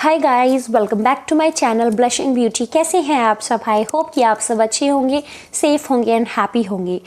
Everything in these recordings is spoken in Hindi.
Hi guys, welcome back to my channel blushing beauty. कैसे हैं आप सब? आई होप कि आप सब अच्छे होंगे, सेफ होंगे एंड हैप्पी होंगे।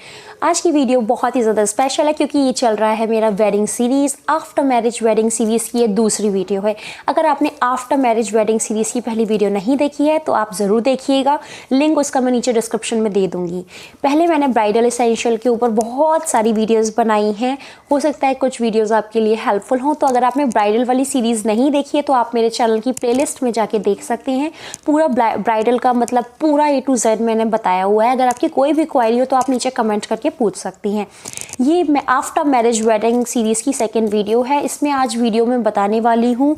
आज की वीडियो बहुत ही ज़्यादा स्पेशल है क्योंकि ये चल रहा है मेरा wedding series, after marriage wedding series की ये दूसरी वीडियो है। अगर आपने आफ्टर मैरिज वेडिंग सीरीज़ की पहली वीडियो नहीं देखी है तो आप ज़रूर देखिएगा, लिंक उसका मैं नीचे डिस्क्रिप्शन में दे दूँगी। पहले मैंने ब्राइडल एसेंशियल के ऊपर बहुत सारी वीडियोज़ बनाई हैं, हो सकता है कुछ वीडियोज़ आपके लिए हेल्पफुल हों। तो अगर आपने ब्राइडल वाली सीरीज़ नहीं देखी है तो आप मेरे चैनल की प्लेलिस्ट में जाके देख सकते हैं। पूरा ब्राइडल का मतलब पूरा A to Z मैंने बताया हुआ है। अगर आपकी कोई भी क्वेरी हो तो आप नीचे कमेंट करके पूछ सकती हैं। ये मैं आफ्टर मैरिज वेडिंग सीरीज़ की सेकंड वीडियो है। इसमें आज वीडियो में बताने वाली हूँ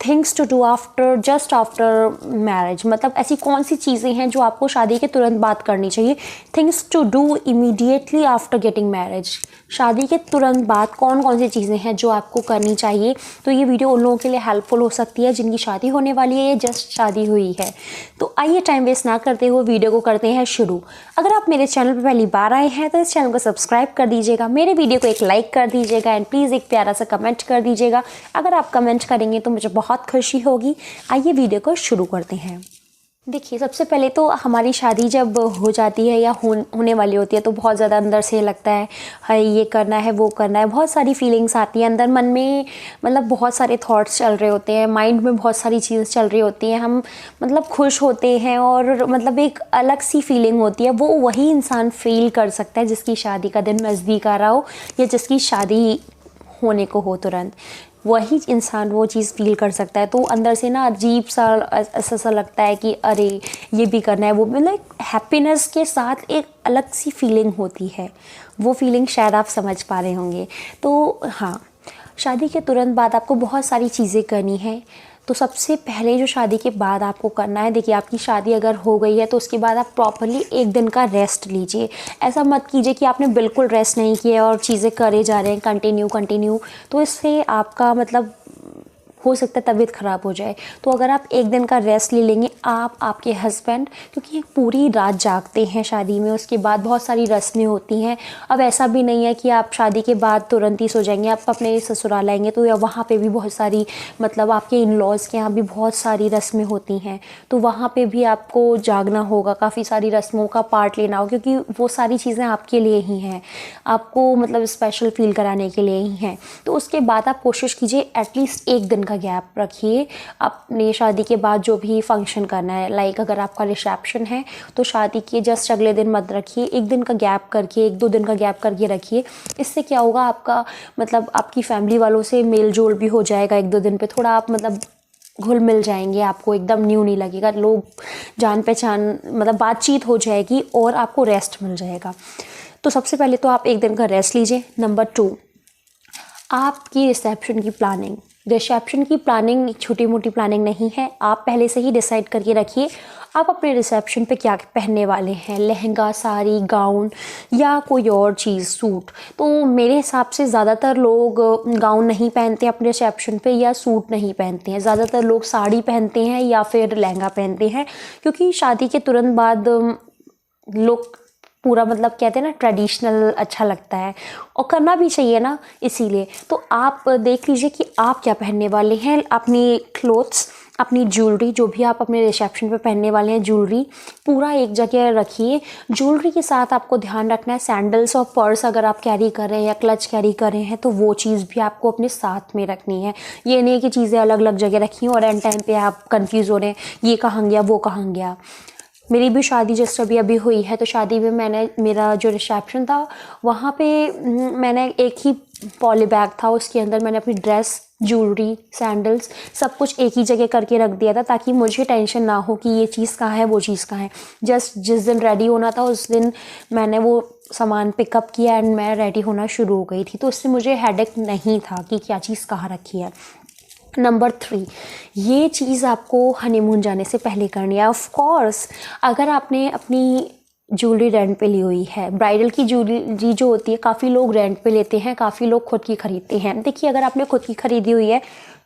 things to do after just after marriage, मतलब ऐसी कौन सी चीज़ें हैं जो आपको शादी के तुरंत बाद करनी चाहिए। Things to do immediately after getting marriage, शादी के तुरंत बाद कौन कौन सी चीज़ें हैं जो आपको करनी चाहिए। तो ये वीडियो उन लोगों के लिए हेल्पफुल हो सकती है जिनकी शादी होने वाली है या जस्ट शादी हुई है। तो आइए टाइम वेस्ट ना करते हुए वीडियो को करते हैं शुरू। अगर आप मेरे चैनल पर पहली बार आए हैं तो इस चैनल को सब्सक्राइब कर दीजिएगा, मेरे वीडियो को एक लाइक कर दीजिएगा एंड प्लीज़ एक प्यारा सा कमेंट कर दीजिएगा। अगर आप कमेंट करेंगे तो मुझे बहुत खुशी होगी। आइए वीडियो को शुरू करते हैं। देखिए, सबसे पहले तो हमारी शादी जब हो जाती है या होने वाली होती है तो बहुत ज़्यादा अंदर से लगता है हाय ये करना है वो करना है, बहुत सारी फीलिंग्स आती हैं अंदर मन में, मतलब बहुत सारे थॉट्स चल रहे होते हैं, माइंड में बहुत सारी चीज़ें चल रही होती हैं। हम मतलब खुश होते हैं और मतलब एक अलग सी फीलिंग होती है, वो वही इंसान फील कर सकता है जिसकी शादी का दिन नज़दीक आ रहा हो या जिसकी शादी होने को हो तुरंत, वही इंसान वो चीज़ फील कर सकता है। तो अंदर से ना अजीब सा ऐसा लगता है कि अरे ये भी करना है वो, मतलब हैप्पीनेस के साथ एक अलग सी फीलिंग होती है। वो फीलिंग शायद आप समझ पा रहे होंगे। तो हाँ, शादी के तुरंत बाद आपको बहुत सारी चीज़ें करनी है। तो सबसे पहले जो शादी के बाद आपको करना है, देखिए आपकी शादी अगर हो गई है तो उसके बाद आप प्रॉपरली एक दिन का रेस्ट लीजिए। ऐसा मत कीजिए कि आपने बिल्कुल रेस्ट नहीं किया और चीज़ें करे जा रहे हैं कंटिन्यू, तो इससे आपका मतलब हो सकता है तबीयत ख़राब हो जाए। तो अगर आप एक दिन का रेस्ट ले लेंगे, आप आपके हस्बैंड, क्योंकि पूरी रात जागते हैं शादी में, उसके बाद बहुत सारी रस्में होती हैं। अब ऐसा भी नहीं है कि आप शादी के बाद तुरंत ही सो जाएंगे, आप अपने ससुराल आएंगे तो या वहाँ पे भी बहुत सारी, मतलब आपके इन लॉज़ के यहाँ भी बहुत सारी रस्में होती हैं, तो वहाँ पे भी आपको जागना होगा, काफ़ी सारी रस्मों का पार्ट लेना होगा, क्योंकि वो सारी चीज़ें आपके लिए ही हैं, आपको मतलब स्पेशल फील कराने के लिए ही हैं। तो उसके बाद आप कोशिश कीजिए एटलीस्ट एक दिन गैप रखिए अपने शादी के बाद जो भी फंक्शन करना है। लाइक अगर आपका रिसेप्शन है तो शादी के जस्ट अगले दिन मत रखिए, एक दिन का गैप करके, 1-2 दिन का गैप करके रखिए। इससे क्या होगा, आपका मतलब आपकी फैमिली वालों से मेल जोल भी हो जाएगा। 1-2 दिन पे थोड़ा आप मतलब घुल मिल जाएंगे, आपको एकदम न्यू नहीं लगेगा, लोग जान पहचान मतलब बातचीत हो जाएगी और आपको रेस्ट मिल जाएगा। तो सबसे पहले तो आप एक दिन का रेस्ट लीजिए। नंबर 2, आपकी रिसेप्शन की प्लानिंग छोटी मोटी प्लानिंग नहीं है, आप पहले से ही डिसाइड करके रखिए आप अपने रिसेप्शन पे क्या पहनने वाले हैं, लहंगा, साड़ी, गाउन या कोई और चीज़, सूट। तो मेरे हिसाब से ज़्यादातर लोग गाउन नहीं पहनते अपने रिसेप्शन पे या सूट नहीं पहनते हैं, ज़्यादातर लोग साड़ी पहनते हैं या फिर लहंगा पहनते हैं, क्योंकि शादी के तुरंत बाद लोग पूरा मतलब कहते हैं ना ट्रेडिशनल अच्छा लगता है और करना भी चाहिए ना, इसीलिए। तो आप देख लीजिए कि आप क्या पहनने वाले हैं, अपनी क्लोथ्स, अपनी ज्वेलरी, जो भी आप अपने रिसेप्शन पे पहनने वाले हैं ज्वेलरी पूरा एक जगह रखिए। ज्वेलरी के साथ आपको ध्यान रखना है सैंडल्स और पर्स अगर आप कैरी कर रहे हैं या क्लच कैरी कर रहे हैं तो वो चीज़ भी आपको अपने साथ में रखनी है। ये नहीं है कि चीज़ें अलग अलग जगह रखी और एंड टाइम पे आप कंफ्यूज हो रहे हैं ये कहाँ गया वो कहाँ गया। मेरी भी शादी जस्ट अभी हुई है, तो शादी में मेरा जो रिसेप्शन था वहाँ पे मैंने एक ही पॉली बैग था, उसके अंदर मैंने अपनी ड्रेस, ज्वेलरी, सैंडल्स सब कुछ एक ही जगह करके रख दिया था, ताकि मुझे टेंशन ना हो कि ये चीज़ कहाँ है वो चीज़ कहाँ है। जस्ट जिस दिन रेडी होना था उस दिन मैंने वो सामान पिकअप किया एंड मैं रेडी होना शुरू हो गई थी, तो उससे मुझे हेडेक नहीं था कि क्या चीज़ कहाँ रखी है। नंबर 3, ये चीज़ आपको हनीमून जाने से पहले करनी है। ऑफ कोर्स अगर आपने अपनी ज्वेलरी रेंट पे ली हुई है, ब्राइडल की ज्वेलरी जो होती है काफ़ी लोग रेंट पे लेते हैं, काफ़ी लोग खुद की खरीदते हैं। देखिए अगर आपने खुद की खरीदी हुई है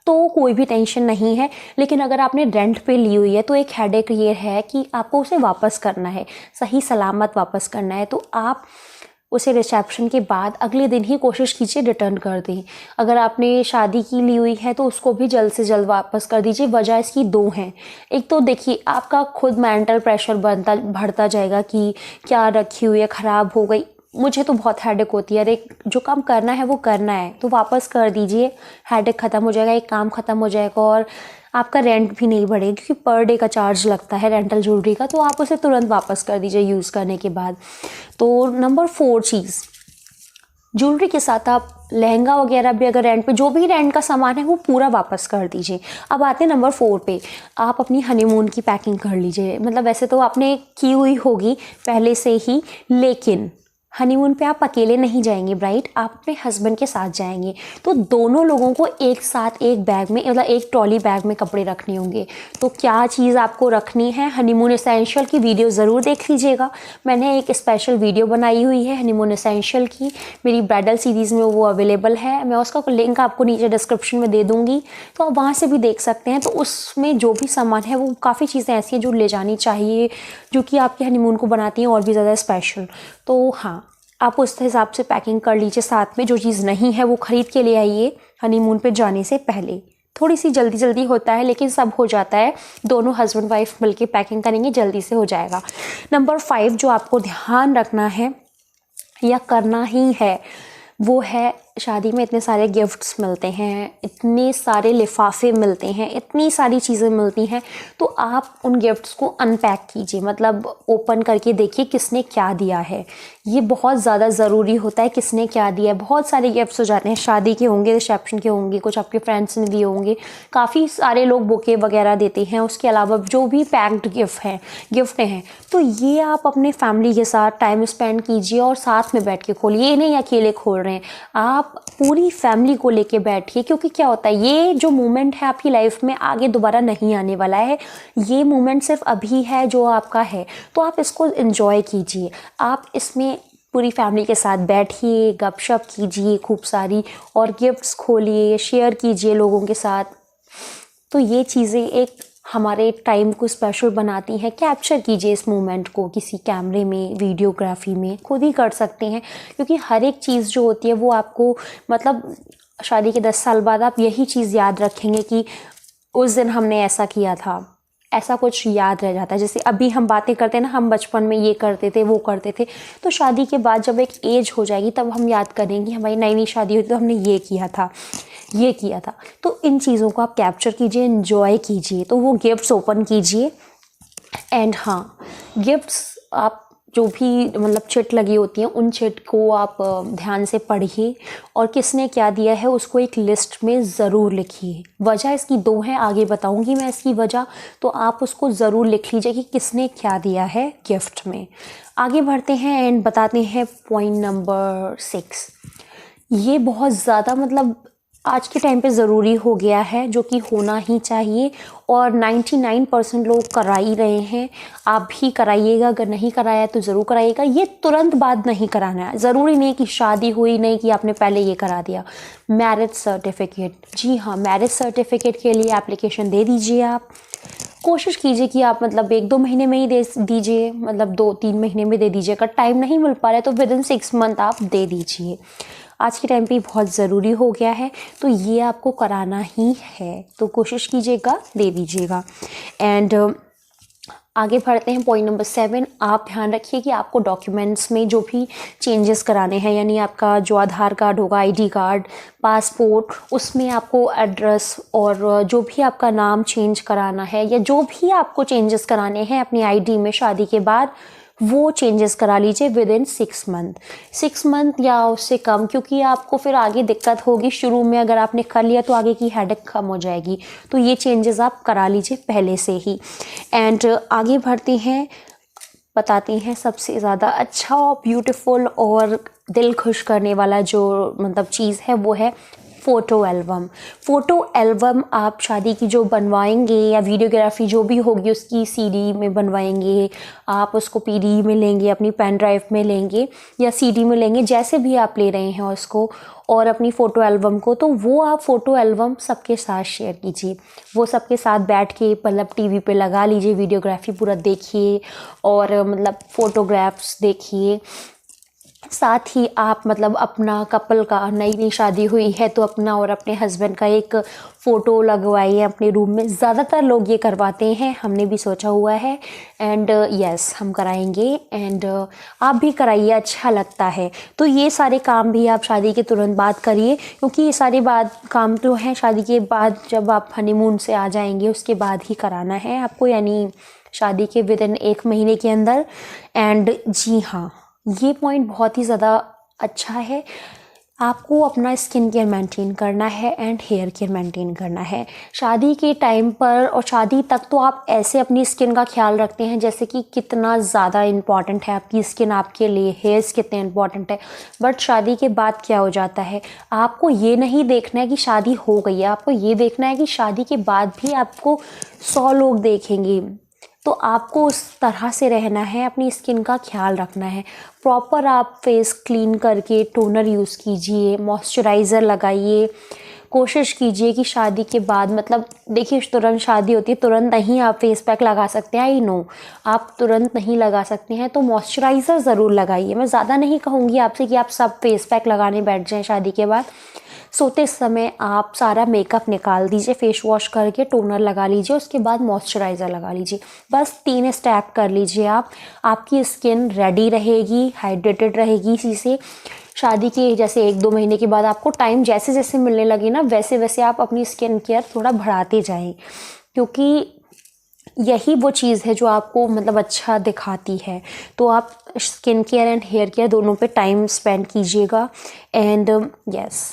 तो कोई भी टेंशन नहीं है, लेकिन अगर आपने रेंट पे ली हुई है तो एक हेडेक ये है कि आपको उसे वापस करना है, सही सलामत वापस करना है। तो आप उसे रिसेप्शन के बाद अगले दिन ही कोशिश कीजिए रिटर्न कर दें। अगर आपने शादी की ली हुई है तो उसको भी जल्द से जल्द वापस कर दीजिए। वजह इसकी दो हैं। एक तो देखिए आपका खुद मेंटल प्रेशर बढ़ता जाएगा कि क्या रखी हुई है, ख़राब हो गई। मुझे तो बहुत हेडेक होती है। अरे जो काम करना है वो करना है, तो वापस कर दीजिए, हेडेक ख़त्म हो जाएगा, एक काम ख़त्म हो जाएगा और आपका रेंट भी नहीं बढ़ेगा, क्योंकि पर डे का चार्ज लगता है रेंटल ज्वेलरी का। तो आप उसे तुरंत वापस कर दीजिए यूज़ करने के बाद। तो नंबर 4 चीज़, ज्वेलरी के साथ आप लहंगा वगैरह भी अगर रेंट पे, जो भी रेंट का सामान है वो पूरा वापस कर दीजिए। अब आते हैं नंबर 4 पे, आप अपनी हनीमून की पैकिंग कर लीजिए। मतलब वैसे तो आपने की हुई होगी पहले से ही, लेकिन हनीमून पे आप अकेले नहीं जाएंगे ब्राइड, आप अपने हस्बैंड के साथ जाएंगे। तो दोनों लोगों को एक साथ एक बैग में, मतलब एक ट्रॉली बैग में कपड़े रखने होंगे। तो क्या चीज़ आपको रखनी है, हनीमून एसेंशियल की वीडियो ज़रूर देख लीजिएगा। मैंने एक स्पेशल वीडियो बनाई हुई है हनीमून एसेंशियल की, मेरी ब्राइडल सीरीज़ में वो अवेलेबल है। मैं उसका लिंक आपको नीचे डिस्क्रिप्शन में दे दूँगी, तो आप वहाँ से भी देख सकते हैं। तो उसमें जो भी सामान है वो काफ़ी चीज़ें ऐसी हैं जो ले जानी चाहिए, जो कि आपके हनीमून को बनाती हैं और भी ज़्यादा स्पेशल। तो हाँ, आप उस हिसाब से पैकिंग कर लीजिए। साथ में जो चीज़ नहीं है वो ख़रीद के ले आइए हनीमून पे जाने से पहले। थोड़ी सी जल्दी जल्दी होता है लेकिन सब हो जाता है, दोनों हस्बैंड वाइफ मिलके पैकिंग करेंगे, जल्दी से हो जाएगा। नंबर 5 जो आपको ध्यान रखना है या करना ही है, वो है शादी में इतने सारे गिफ्ट्स मिलते हैं, इतने सारे लिफाफे मिलते हैं, इतनी सारी चीज़ें मिलती हैं। तो आप उन गिफ्ट्स को अनपैक कीजिए, मतलब ओपन करके देखिए किसने क्या दिया है। ये बहुत ज़्यादा ज़रूरी होता है, किसने क्या दिया है। बहुत सारे गिफ्ट्स हो जाते हैं, शादी के होंगे, रिसेप्शन के होंगे, कुछ आपके फ्रेंड्स ने दिए होंगे, काफ़ी सारे लोग बुके वगैरह देते हैं। उसके अलावा जो भी पैक्ड गिफ्ट हैं, तो ये आप अपने फैमिली के साथ टाइम स्पेंड कीजिए और साथ में बैठ के खोलिए। ये नहीं अकेले खोल रहे हैं, आप पूरी फैमिली को लेके बैठिए। क्योंकि क्या होता है, ये जो मोमेंट है आपकी लाइफ में आगे दोबारा नहीं आने वाला है। ये मोमेंट सिर्फ अभी है जो आपका है, तो आप इसको एंजॉय कीजिए। आप इसमें पूरी फैमिली के साथ बैठिए, गपशप कीजिए खूब सारी, और गिफ्ट्स खोलिए, शेयर कीजिए लोगों के साथ। तो ये चीज़ें एक हमारे टाइम को स्पेशल बनाती हैं। कैप्चर कीजिए इस मोमेंट को किसी कैमरे में, वीडियोग्राफी में, खुद ही कर सकते हैं। क्योंकि हर एक चीज़ जो होती है वो आपको, मतलब शादी के 10 साल बाद आप यही चीज़ याद रखेंगे कि उस दिन हमने ऐसा किया था, ऐसा कुछ याद रह जाता है। जैसे अभी हम बातें करते हैं ना, हम बचपन में ये करते थे, वो करते थे, तो शादी के बाद जब एक एज हो जाएगी तब हम याद करेंगे हमारी नई नई शादी हुई तो हमने ये किया था, ये किया था। तो इन चीज़ों को आप कैप्चर कीजिए, एंजॉय कीजिए। तो वो गिफ्ट्स ओपन कीजिए। एंड हाँ, गिफ्ट्स आप जो भी, मतलब चिट लगी होती हैं, उन चिट को आप ध्यान से पढ़िए और किसने क्या दिया है उसको एक लिस्ट में ज़रूर लिखिए। वजह इसकी 2 हैं, आगे बताऊंगी मैं इसकी वजह, तो आप उसको ज़रूर लिख लीजिए कि किसने क्या दिया है गिफ्ट में। आगे बढ़ते हैं एंड बताते हैं पॉइंट नंबर 6। ये बहुत ज़्यादा, मतलब आज के टाइम पे ज़रूरी हो गया है, जो कि होना ही चाहिए, और 99% लोग करा ही रहे हैं। आप भी कराइएगा, अगर नहीं कराया तो ज़रूर कराइएगा। ये तुरंत बाद नहीं कराना है, ज़रूरी नहीं कि शादी हुई नहीं कि आपने पहले ये करा दिया। मैरिज सर्टिफिकेट, जी हाँ, मैरिज सर्टिफिकेट के लिए एप्लीकेशन दे दीजिए। आप कोशिश कीजिए कि आप मतलब 1-2 महीने में ही दे दीजिए, मतलब 2-3 महीने में दे दीजिए। अगर टाइम नहीं मिल पा रहा है तो विदिन 6 मंथ आप दे दीजिए। आज के टाइम पे बहुत ज़रूरी हो गया है, तो ये आपको कराना ही है, तो कोशिश कीजिएगा, दे दीजिएगा। एंड आगे बढ़ते हैं पॉइंट नंबर 7। आप ध्यान रखिए कि आपको डॉक्यूमेंट्स में जो भी चेंजेस कराने हैं, यानी आपका जो आधार कार्ड होगा, आईडी कार्ड, पासपोर्ट, उसमें आपको एड्रेस और जो भी आपका नाम चेंज कराना है, या जो भी आपको चेंजेस कराने हैं अपनी आईडी में शादी के बाद, वो चेंजेस करा लीजिए विदिन 6 मंथ या उससे कम। क्योंकि आपको फिर आगे दिक्कत होगी, शुरू में अगर आपने कर लिया तो आगे की हेडेक कम हो जाएगी। तो ये चेंजेस आप करा लीजिए पहले से ही। एंड आगे बढ़ते हैं, बताते हैं सबसे ज़्यादा अच्छा, ब्यूटीफुल और दिल खुश करने वाला जो मतलब चीज़ है वो है फ़ोटो एल्बम। फ़ोटो एल्बम आप शादी की जो बनवाएंगे, या वीडियोग्राफी जो भी होगी उसकी सीडी में बनवाएंगे, आप उसको पीडी में लेंगे, अपनी पेन ड्राइव में लेंगे या सीडी में लेंगे, जैसे भी आप ले रहे हैं उसको, और अपनी फ़ोटो एल्बम को, तो वो आप फ़ोटो एल्बम सबके साथ शेयर कीजिए। वो सबके साथ बैठ के मतलब टीवी पे लगा लीजिए, वीडियोग्राफी पूरा देखिए और मतलब फ़ोटोग्राफ्स देखिए। साथ ही आप मतलब अपना कपल का, नई नई शादी हुई है तो अपना और अपने हस्बैंड का एक फ़ोटो लगवाइए अपने रूम में। ज़्यादातर लोग ये करवाते हैं, हमने भी सोचा हुआ है एंड यस हम कराएंगे एंड आप भी कराइए, अच्छा लगता है। तो ये सारे काम भी आप शादी के तुरंत बाद करिए, क्योंकि ये सारे काम तो हैं शादी के बाद, जब आप हनीमून से आ जाएंगे उसके बाद ही कराना है आपको, यानी शादी के विद इन 1 महीने के अंदर। एंड जी हाँ, ये पॉइंट बहुत ही ज़्यादा अच्छा है। आपको अपना स्किन केयर मेंटेन करना है एंड हेयर केयर मेंटेन करना है। शादी के टाइम पर और शादी तक तो आप ऐसे अपनी स्किन का ख्याल रखते हैं जैसे कि कितना ज़्यादा इम्पॉर्टेंट है आपकी स्किन आपके लिए, हेयर्स कितने इम्पॉर्टेंट है। बट शादी के बाद क्या हो जाता है, आपको ये नहीं देखना है कि शादी हो गई है, आपको ये देखना है कि शादी के बाद भी आपको 100 लोग देखेंगे। तो आपको उस तरह से रहना है, अपनी स्किन का ख्याल रखना है। प्रॉपर आप फेस क्लीन करके टोनर यूज़ कीजिए, मॉइस्चराइज़र लगाइए। कोशिश कीजिए कि शादी के बाद, मतलब देखिए तुरंत शादी होती है, तुरंत नहीं आप फेस पैक लगा सकते हैं, आई नो आप तुरंत नहीं लगा सकते हैं, तो मॉइस्चराइज़र ज़रूर लगाइए। मैं ज़्यादा नहीं कहूँगी आपसे कि आप सब फेस पैक लगाने बैठ जाएं शादी के बाद। सोते समय आप सारा मेकअप निकाल दीजिए, फेस वॉश करके टोनर लगा लीजिए, उसके बाद मॉइस्चराइज़र लगा लीजिए। बस 3 स्टेप कर लीजिए आप, आपकी स्किन रेडी रहेगी, हाइड्रेटेड रहेगी इसी से। शादी के जैसे 1-2 महीने के बाद आपको टाइम जैसे जैसे मिलने लगे ना, वैसे वैसे आप अपनी स्किन केयर थोड़ा बढ़ाते जाएं, क्योंकि यही वो चीज़ है जो आपको मतलब अच्छा दिखाती है। तो आप skin care and hair care दोनों पे टाइम स्पेंड कीजिएगा। एंड यस,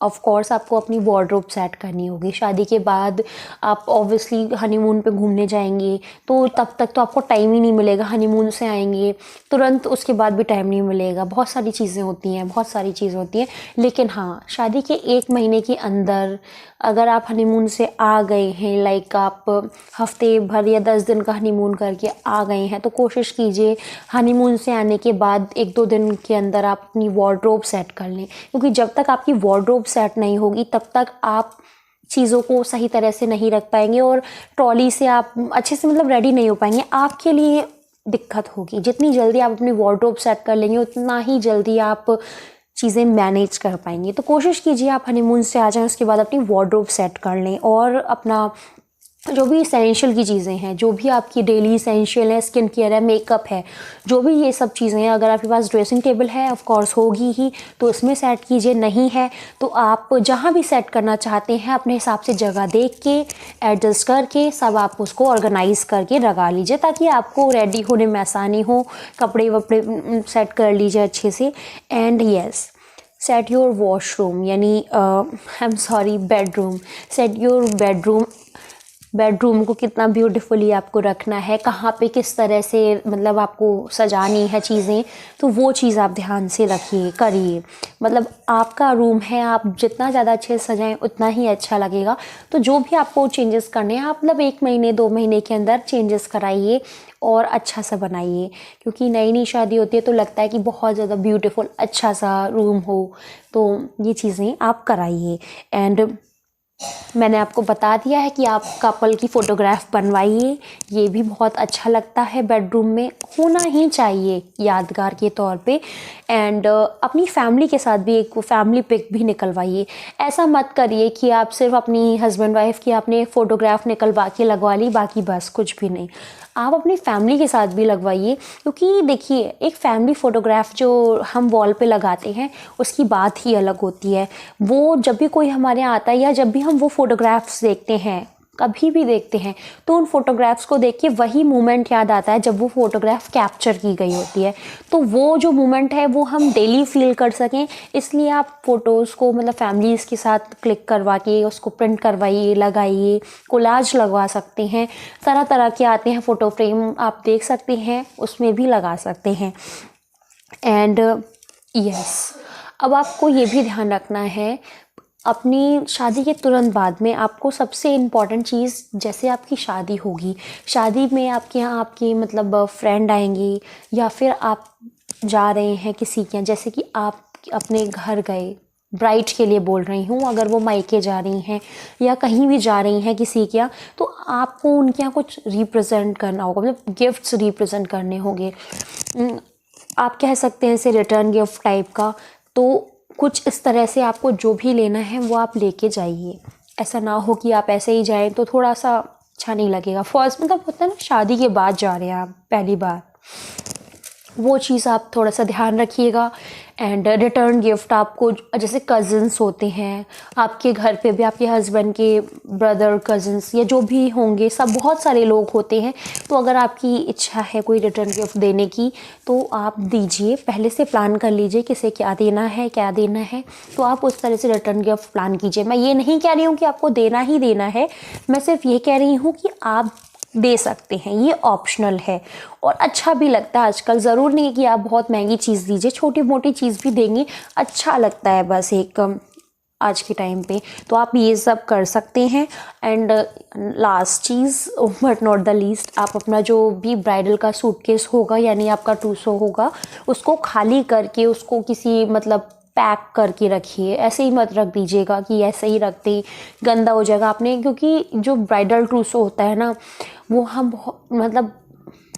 ऑफ कोर्स आपको अपनी वार्डरोब सेट करनी होगी। शादी के बाद आप ऑब्वियसली हनीमून पे घूमने जाएंगे, तो तब तक तो आपको टाइम ही नहीं मिलेगा। हनीमून से आएंगे तुरंत उसके बाद भी टाइम नहीं मिलेगा, बहुत सारी चीज़ें होती हैं, बहुत सारी चीज़ होती हैं। लेकिन हाँ, शादी के 1 महीने के अंदर अगर आप हनीमून से आ गए हैं, लाइक आप हफ्ते भर या 10 दिन का हनीमून करके आ गए हैं, तो कोशिश कीजिए हनीमून से आने के बाद 1-2 दिन के अंदर आप अपनी वार्डरोब सेट कर लें, क्योंकि जब तक आपकी वार्डरोब सेट नहीं होगी तब तक आप चीज़ों को सही तरह से नहीं रख पाएंगे और ट्रॉली से आप अच्छे से मतलब रेडी नहीं हो पाएंगे। आपके लिए दिक्कत होगी। जितनी जल्दी आप अपनी वार्डरोब सेट कर लेंगे उतना ही जल्दी आप चीज़ें मैनेज कर पाएंगे। तो कोशिश कीजिए आप हनीमून से आ जाएं, उसके बाद अपनी वार्डरोब सेट कर लें और अपना जो भी इसेंशियल की चीज़ें हैं, जो भी आपकी डेली इसेंशियल है, स्किन केयर है, मेकअप है, जो भी ये सब चीज़ें हैं, अगर आपके पास ड्रेसिंग टेबल है ऑफ कोर्स होगी ही, तो उसमें सेट कीजिए। नहीं है तो आप जहाँ भी सेट करना चाहते हैं अपने हिसाब से जगह देख के एडजस्ट करके सब आप उसको ऑर्गेनाइज़ करके लगा लीजिए, ताकि आपको रेडी होने में आसानी हो। कपड़े वपड़े सेट कर लीजिए अच्छे से। And yes, set your washroom, यानी I am sorry bedroom, set your bedroom को कितना ब्यूटीफुली आपको रखना है, कहाँ पे किस तरह से मतलब आपको सजानी है चीज़ें, तो वो चीज़ आप ध्यान से रखिए, करिए। मतलब आपका रूम है, आप जितना ज़्यादा अच्छे से सजाएं उतना ही अच्छा लगेगा। तो जो भी आपको चेंजेस करने हैं, आप मतलब 1 महीने 2 महीने के अंदर चेंजेस कराइए और अच्छा सा बनाइए, क्योंकि नई नई शादी होती है तो लगता है कि बहुत ज़्यादा ब्यूटीफुल अच्छा सा रूम हो, तो ये चीज़ें आप कराइए। एंड मैंने आपको बता दिया है कि आप कपल की फ़ोटोग्राफ बनवाइए, ये भी बहुत अच्छा लगता है, बेडरूम में होना ही चाहिए यादगार के तौर पे। एंड अपनी फैमिली के साथ भी एक फैमिली पिक भी निकलवाइए। ऐसा मत करिए कि आप सिर्फ अपनी हस्बैंड वाइफ की आपने फ़ोटोग्राफ निकलवा के लगवा ली, बाकी बस कुछ भी नहीं। आप अपनी फैमिली के साथ भी लगवाइए, क्योंकि देखिए एक फैमिली फ़ोटोग्राफ जो हम वॉल पे लगाते हैं उसकी बात ही अलग होती है। वो जब भी कोई हमारे यहाँ आता है या जब भी हम वो फ़ोटोग्राफ्स देखते हैं, कभी भी देखते हैं, तो उन फोटोग्राफ्स को देख के वही मोमेंट याद आता है जब वो फ़ोटोग्राफ कैप्चर की गई होती है। तो वो जो मोमेंट है वो हम डेली फील कर सकें, इसलिए आप फ़ोटोज़ को मतलब फैमिलीज़ के साथ क्लिक करवा के उसको प्रिंट करवाइए, लगाइए, कोलाज लगवा सकते हैं। तरह तरह के आते हैं फ़ोटो फ्रेम, आप देख सकते हैं, उसमें भी लगा सकते हैं। एंड यस, अब आपको ये भी ध्यान रखना है, अपनी शादी के तुरंत बाद में आपको सबसे इम्पॉर्टेंट चीज़, जैसे आपकी शादी होगी, शादी में आपके यहाँ आपके मतलब फ्रेंड आएंगे या फिर आप जा रहे हैं किसी के यहाँ, जैसे कि आप अपने घर गए, ब्राइड के लिए बोल रही हूँ, अगर वो मायके जा रही हैं या कहीं भी जा रही हैं किसी के यहाँ, तो आपको उनके यहाँ कुछ रिप्रेजेंट करना होगा, मतलब गिफ्ट्स रिप्रेजेंट करने होंगे। आप कह सकते हैं इसे रिटर्न गिफ्ट टाइप का। तो कुछ इस तरह से आपको जो भी लेना है वो आप लेके जाइए। ऐसा ना हो कि आप ऐसे ही जाएं तो थोड़ा सा अच्छा नहीं लगेगा। फर्स्ट मतलब होता है ना, शादी के बाद जा रहे हैं आप पहली बार, वो चीज़ आप थोड़ा सा ध्यान रखिएगा। एंड रिटर्न गिफ्ट आपको, जैसे कज़न्स होते हैं आपके घर पे भी, आपके हस्बैंड के ब्रदर कज़न्स या जो भी होंगे, सब बहुत सारे लोग होते हैं। तो अगर आपकी इच्छा है कोई रिटर्न गिफ्ट देने की तो आप दीजिए, पहले से प्लान कर लीजिए किसे क्या देना है, क्या देना है। तो आप उस तरह से रिटर्न गिफ्ट प्लान कीजिए। मैं ये नहीं कह रही हूँ कि आपको देना ही देना है, मैं सिर्फ ये कह रही हूँ कि आप दे सकते हैं, ये ऑप्शनल है और अच्छा भी लगता है। आजकल ज़रूर नहीं कि आप बहुत महंगी चीज़ दीजिए, छोटी मोटी चीज़ भी देंगे अच्छा लगता है बस एक आज के टाइम पे। तो आप ये सब कर सकते हैं। And last cheese but not the least, आप अपना जो भी ब्राइडल का सूटकेस होगा यानी आपका ट्रूसो होगा, उसको खाली करके उसको किसी मतलब पैक करके रखिए। ऐसे ही मत रख दीजिएगा कि ऐसे ही रखते गंदा हो जाएगा आपने, क्योंकि जो ब्राइडल ट्रूसो होता है ना वो हम मतलब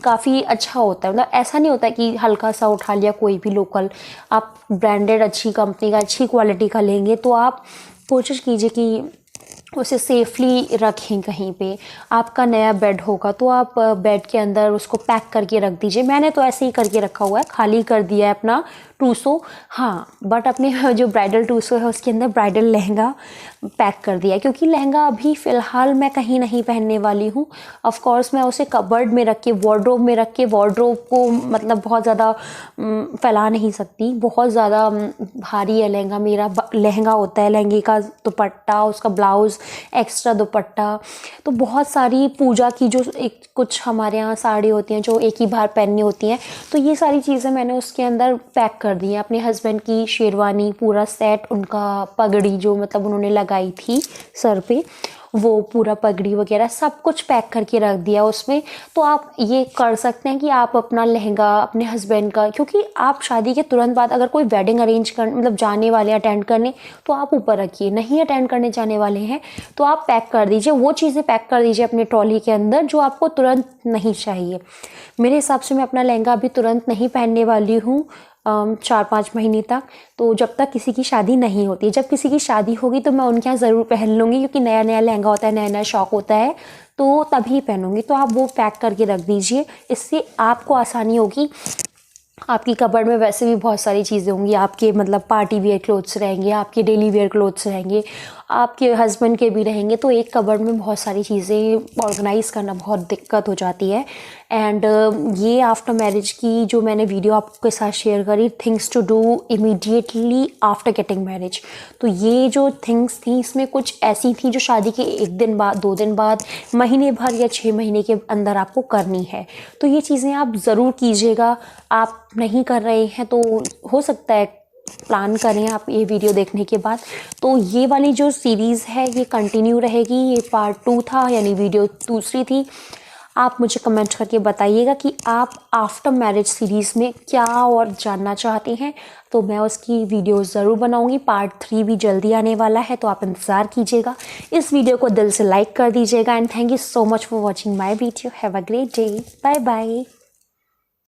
काफ़ी अच्छा होता है। मतलब ऐसा नहीं होता कि हल्का सा उठा लिया कोई भी लोकल, आप ब्रांडेड अच्छी कंपनी का अच्छी क्वालिटी का लेंगे तो आप कोशिश कीजिए कि उसे सेफली रखें कहीं पे। आपका नया बेड होगा तो आप बेड के अंदर उसको पैक करके रख दीजिए। मैंने तो ऐसे ही करके रखा हुआ है, खाली कर दिया है अपना ट्रूसो। हाँ, बट अपने जो ब्राइडल ट्रूसो है उसके अंदर ब्राइडल लहंगा पैक कर दिया है, क्योंकि लहंगा अभी फ़िलहाल मैं कहीं नहीं पहनने वाली हूँ। ऑफ कोर्स मैं उसे कबर्ड में रख के, वार्डरोब में रख के, वार्डरोब को मतलब बहुत ज़्यादा फैला नहीं सकती, बहुत ज़्यादा भारी है लहंगा। मेरा लहंगा होता है, लहंगे का दुपट्टा, उसका ब्लाउज़, एक्स्ट्रा दुपट्टा, तो बहुत सारी पूजा की जो एक कुछ हमारे यहाँ साड़ी होती हैं जो एक ही बार पहननी होती हैं, तो ये सारी चीज़ें मैंने उसके अंदर पैक कर दी हैं। अपने हस्बैंड की शेरवानी पूरा सेट, उनका पगड़ी जो मतलब उन्होंने लगाई थी सर पे, वो पूरा पगड़ी वगैरह सब कुछ पैक करके रख दिया उसमें। तो आप ये कर सकते हैं कि आप अपना लहंगा अपने हस्बैंड का, क्योंकि आप शादी के तुरंत बाद अगर कोई वेडिंग अरेंज कर मतलब जाने वाले अटेंड करने तो आप ऊपर रखिए, नहीं अटेंड करने जाने वाले हैं तो आप पैक कर दीजिए, वो चीज़ें पैक कर दीजिए अपने ट्रॉली के अंदर जो आपको तुरंत नहीं चाहिए। मेरे हिसाब से मैं अपना लहंगा अभी तुरंत नहीं पहनने वाली हूँ 4-5 महीने तक, तो जब तक किसी की शादी नहीं होती। जब किसी की शादी होगी तो मैं उनके यहाँ ज़रूर पहन लूँगी, क्योंकि नया नया लहंगा होता है, नया नया शौक़ होता है, तो तभी पहनूँगी। तो आप वो पैक करके रख दीजिए, इससे आपको आसानी होगी। आपकी कबर्ड में वैसे भी बहुत सारी चीज़ें होंगी, आपके मतलब पार्टी वेयर क्लोथ्स रहेंगे, आपके डेली वेयर क्लोथ्स रहेंगे, आपके हस्बैंड के भी रहेंगे, तो एक कबर्ड में बहुत सारी चीज़ें ऑर्गेनाइज़ करना बहुत दिक्कत हो जाती है। एंड ये आफ्टर मैरिज की जो मैंने वीडियो आपके साथ शेयर करी, things to do immediately after getting marriage, तो ये जो थिंग्स थी इसमें कुछ ऐसी थी जो शादी के 1 दिन बाद, 2 दिन बाद, महीने भर या 6 महीने के अंदर आपको करनी है। तो ये चीज़ें आप ज़रूर कीजिएगा। आप नहीं कर रहे हैं तो हो सकता है प्लान करें आप ये वीडियो देखने के बाद। तो ये वाली जो सीरीज़ है ये कंटिन्यू रहेगी, ये पार्ट 2 था यानी वीडियो दूसरी थी। आप मुझे कमेंट करके बताइएगा कि आप आफ्टर मैरिज सीरीज़ में क्या और जानना चाहते हैं, तो मैं उसकी वीडियो ज़रूर बनाऊंगी। पार्ट 3 भी जल्दी आने वाला है, तो आप इंतज़ार कीजिएगा। इस वीडियो को दिल से लाइक कर दीजिएगा and thank you so much for watching my video. Have a great day, bye bye.